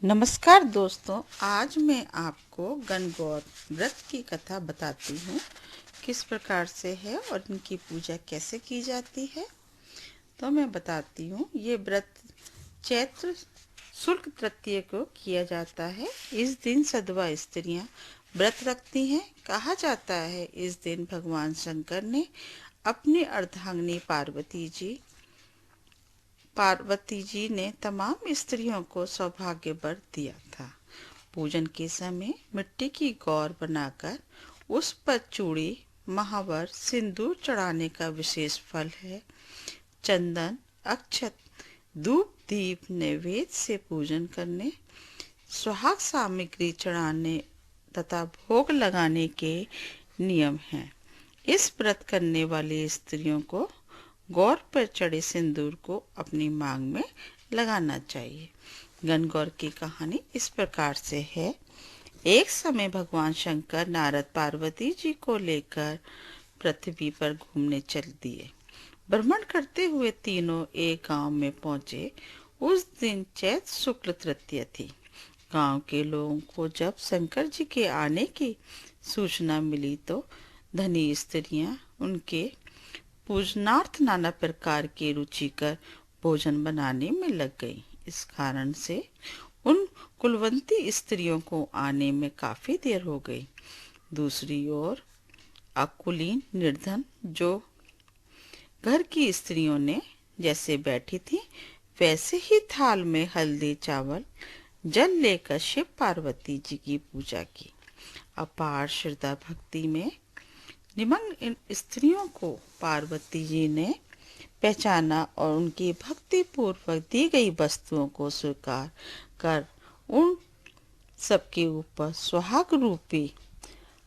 नमस्कार दोस्तों, आज मैं आपको गणगौर व्रत की कथा बताती हूँ। किस प्रकार से है और इनकी पूजा कैसे की जाती है। तो मैं बताती हूँ। ये व्रत चैत्र शुक्ल तृतीया को किया जाता है। इस दिन सधवा स्त्रियाँ व्रत रखती हैं। कहा जाता है इस दिन भगवान शंकर ने अपनी अर्धांगिनी पार्वती जी ने तमाम स्त्रियों को सौभाग्य वर दिया था। पूजन के समय मिट्टी की गौर बनाकर उस पर चूड़ी, महावर, सिंदूर चढ़ाने का विशेष फल है। चंदन, अक्षत, धूप, दीप नैवेद्य से पूजन करने, सुहाग सामग्री चढ़ाने तथा भोग लगाने के नियम हैं। इस व्रत करने वाली स्त्रियों को गौर पर चढ़े सिंदूर को अपनी मांग में लगाना चाहिए। गणगौर की कहानी इस प्रकार से है। एक समय भगवान शंकर नारद पार्वती जी को लेकर पृथ्वी पर घूमने चल दिए। भ्रमण करते हुए तीनों एक गांव में पहुंचे। उस दिन चैत्र शुक्ल तृतीया थी। गांव के लोगों को जब शंकर जी के आने की सूचना मिली तो धनी स्त्रियां उनके पूजनार्थ नाना प्रकार के रुचिकर भोजन बनाने में लग गई। इस कारण से उन कुलवंती स्त्रियों को आने में काफी देर हो गई। दूसरी ओर अकुलीन निर्धन जो घर की स्त्रियों ने जैसे बैठी थी वैसे ही थाल में हल्दी, चावल, जल लेकर शिव पार्वती जी की पूजा की। अपार श्रद्धा भक्ति में निमग्न इन स्त्रियों को पार्वती जी ने पहचाना और उनकी भक्ति पूर्वक दी गई वस्तुओं को स्वीकार कर उन सबके ऊपर सुहाग रूपी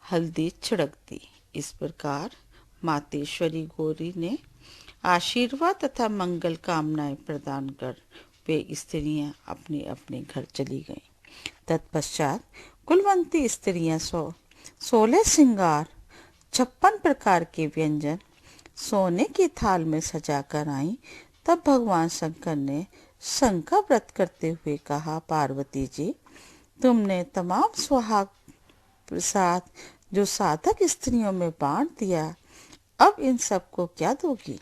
हल्दी छिड़क दी। इस प्रकार मातेश्वरी गौरी ने आशीर्वाद तथा मंगल कामनाएं प्रदान कर वे स्त्रियां अपने अपने घर चली गईं। तत्पश्चात कुलवंती स्त्रियां 16 श्रृंगार, 56 प्रकार के व्यंजन सोने की थाल में सजा कर आई। तब भगवान शंकर ने शंकर व्रत करते हुए कहा, पार्वती जी, तुमने तमाम सुहाग प्रसाद जो साधक स्त्रियों में बांट दिया, अब इन सबको क्या दोगी?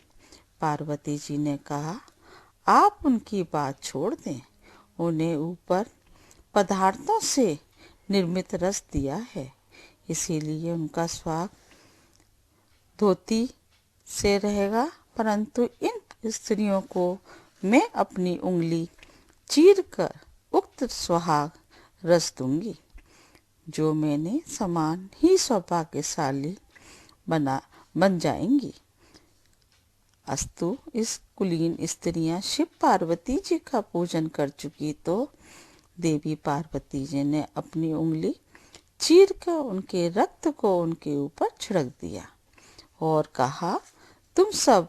पार्वती जी ने कहा, आप उनकी बात छोड़ दें। उन्हें ऊपर पदार्थों से निर्मित रस दिया है, इसीलिए उनका स्वाग धोती से रहेगा। परंतु इन स्त्रियों को मैं अपनी उंगली चीर कर उक्त सुहाग रस दूंगी, जो मैंने समान ही सौभाग्यशाली बन जाएंगी। अस्तु इस कुलीन स्त्रियां शिव पार्वती जी का पूजन कर चुकी तो देवी पार्वती जी ने अपनी उंगली चीर कर उनके रक्त को उनके ऊपर छिड़क दिया और कहा, तुम सब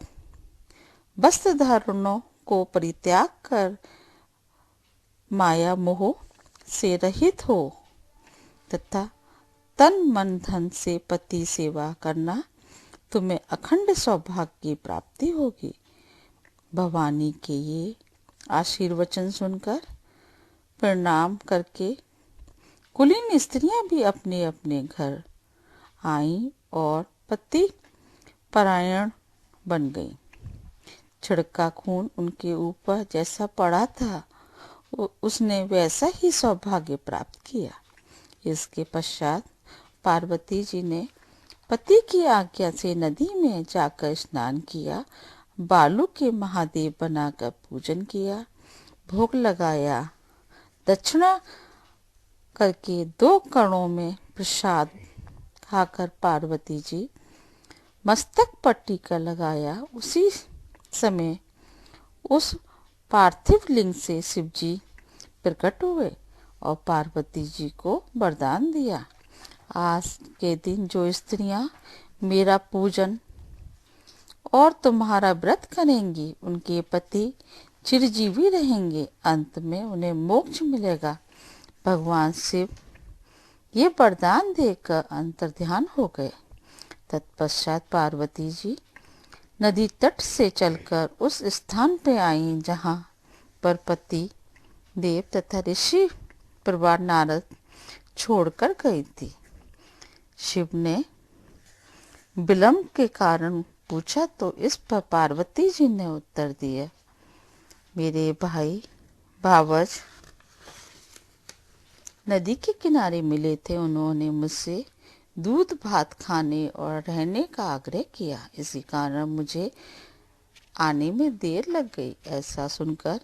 वस्त्र धारणों को परित्याग कर माया मोह से रहित हो तथा तन मन धन से पति सेवा करना, तुम्हें अखंड सौभाग्य की प्राप्ति होगी। भवानी के ये आशीर्वचन सुनकर प्रणाम करके कुलीन स्त्रियां भी अपने अपने घर आईं और पति परायण बन गई। छिड़का खून उनके ऊपर जैसा पड़ा था उसने वैसा ही सौभाग्य प्राप्त किया। इसके पश्चात पार्वती जी ने पति की आज्ञा से नदी में जाकर स्नान किया, बालू के महादेव बनाकर पूजन किया, भोग लगाया, दक्षिणा करके 2 कणों में प्रसाद खाकर पार्वती जी मस्तक पर टीका लगाया। उसी समय उस पार्थिव लिंग से शिव जी प्रकट हुए और पार्वती जी को वरदान दिया, आज के दिन जो स्त्रियां मेरा पूजन और तुम्हारा व्रत करेंगी उनके पति चिरजीवी रहेंगे, अंत में उन्हें मोक्ष मिलेगा। भगवान शिव ये वरदान देकर अंतर्ध्यान हो गए। तत्पश्चात पार्वती जी नदी तट से चलकर उस स्थान पे आईं जहाँ पर पति देव तथा ऋषि परिवार नारद छोड़कर गई थी। शिव ने विलंब के कारण पूछा तो इस पर पार्वती जी ने उत्तर दिया, मेरे भाई भावज नदी के किनारे मिले थे। उन्होंने मुझसे दूध भात खाने और रहने का आग्रह किया। इसी कारण मुझे आने में देर लग गई। ऐसा सुनकर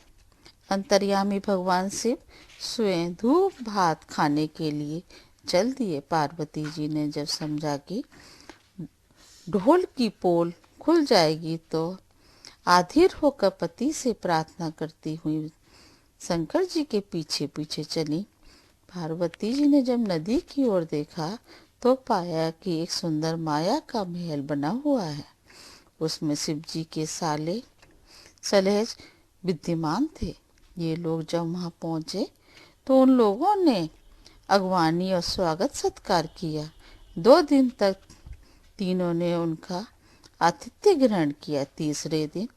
अंतर्यामी भगवान शिव स्वयं दूध भात खाने के लिए चल दिए। पार्वती जी ने जब समझा कि ढोल की पोल खुल जाएगी तो आधिर होकर पति से प्रार्थना करती हुई शंकर जी के पीछे पीछे चली। पार्वती जी ने जब नदी की ओर देखा तो पाया कि एक सुंदर माया का महल बना हुआ है। उसमें शिव जी के साले सलहेज विद्यमान थे। ये लोग जब वहां पहुंचे तो उन लोगों ने अगवानी और स्वागत सत्कार किया। 2 दिन तक तीनों ने उनका आतिथ्य ग्रहण किया। तीसरे दिन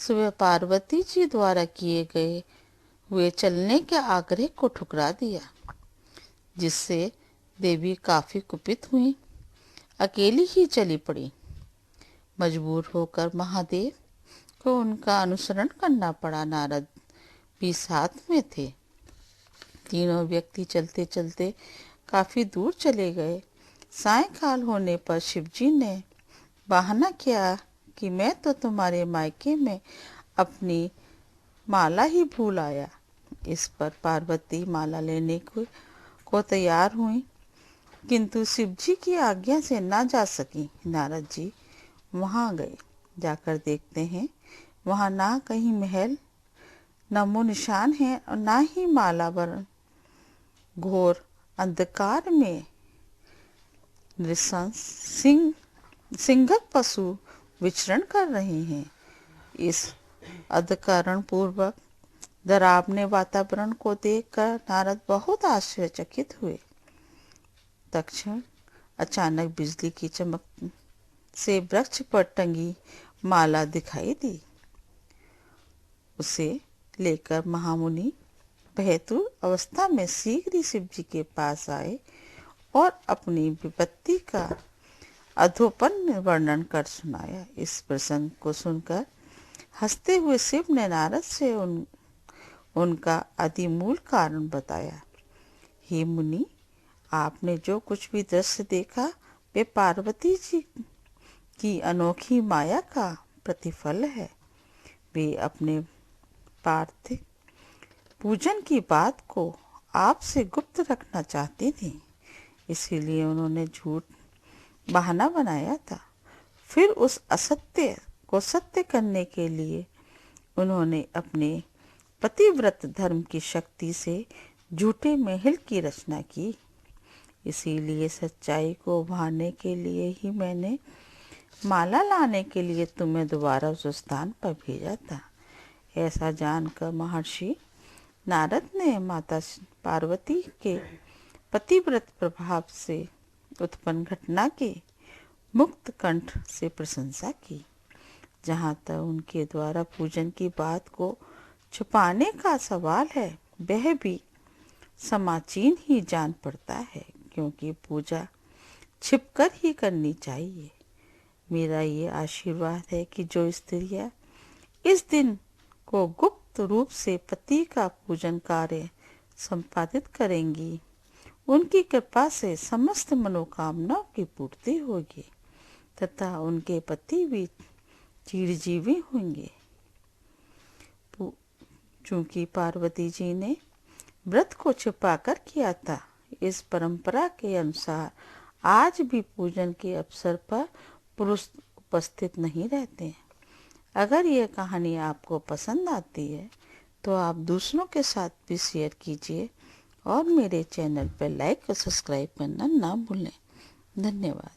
सुबह पार्वती जी द्वारा किए गए हुए चलने के आग्रह को ठुकरा दिया, जिससे देवी काफी कुपित हुई, अकेली ही चली पड़ी। मजबूर होकर महादेव को उनका अनुसरण करना पड़ा। नारद भी साथ में थे। तीनों व्यक्ति चलते चलते काफी दूर चले गए। सायंकाल होने पर शिवजी ने बहाना किया कि मैं तो तुम्हारे मायके में अपनी माला ही भूल आया। इस पर पार्वती माला लेने को तैयार हुई, किंतु शिवजी की आज्ञा से ना जा सकी। नारद जी वहां गए। जाकर देखते हैं वहां ना कहीं महल नमो निशान है और ना ही माला, वरण घोर अंधकार में नृशंस सिंघक पशु विचरण कर रहे हैं। इस अंधकरण पूर्वक डरावने वातावरण को देखकर नारद बहुत आश्चर्यचकित हुए। तत्क्षण अचानक बिजली की चमक से वृक्ष पर टंगी माला दिखाई दी। उसे लेकर महामुनि भयतुर अवस्था में शीघ्र ही शिव जी के पास आए और अपनी विपत्ति का अधोपन्न वर्णन कर सुनाया। इस प्रसंग को सुनकर हंसते हुए शिव ने नारद से उनका आदिमूल कारण बताया। हे मुनि, आपने जो कुछ भी दृश्य देखा वे पार्वती जी की अनोखी माया का प्रतिफल है। वे अपने पार्थिव पूजन की बात को आपसे गुप्त रखना चाहती थी, इसीलिए उन्होंने झूठ बहाना बनाया था। फिर उस असत्य को सत्य करने के लिए उन्होंने अपने पतिव्रत धर्म की शक्ति से झूठे महल की रचना की। इसीलिए सच्चाई को उभारने के लिए ही मैंने माला लाने के लिए तुम्हें दोबारा उस स्थान पर भेजा था। ऐसा जानकर महर्षि नारद ने माता पार्वती के पतिव्रत प्रभाव से उत्पन्न घटना के मुक्त कंठ से प्रशंसा की। जहाँ तक उनके द्वारा पूजन की बात को छुपाने का सवाल है, वह भी समाचीन ही जान पड़ता है, क्योंकि पूजा छिपकर ही करनी चाहिए। मेरा ये आशीर्वाद है कि जो स्त्रियां इस दिन को गुप्त रूप से पति का पूजन कार्य संपादित करेंगी, उनकी कृपा से समस्त मनोकामनाओं की पूर्ति होगी तथा उनके पति भी चिरजीवी होंगे। चूंकि पार्वती जी ने व्रत को छिपाकर किया था, इस परंपरा के अनुसार आज भी पूजन के अवसर पर पुरुष उपस्थित नहीं रहते हैं। अगर यह कहानी आपको पसंद आती है तो आप दूसरों के साथ भी शेयर कीजिए और मेरे चैनल पर लाइक और सब्सक्राइब करना ना भूलें। धन्यवाद।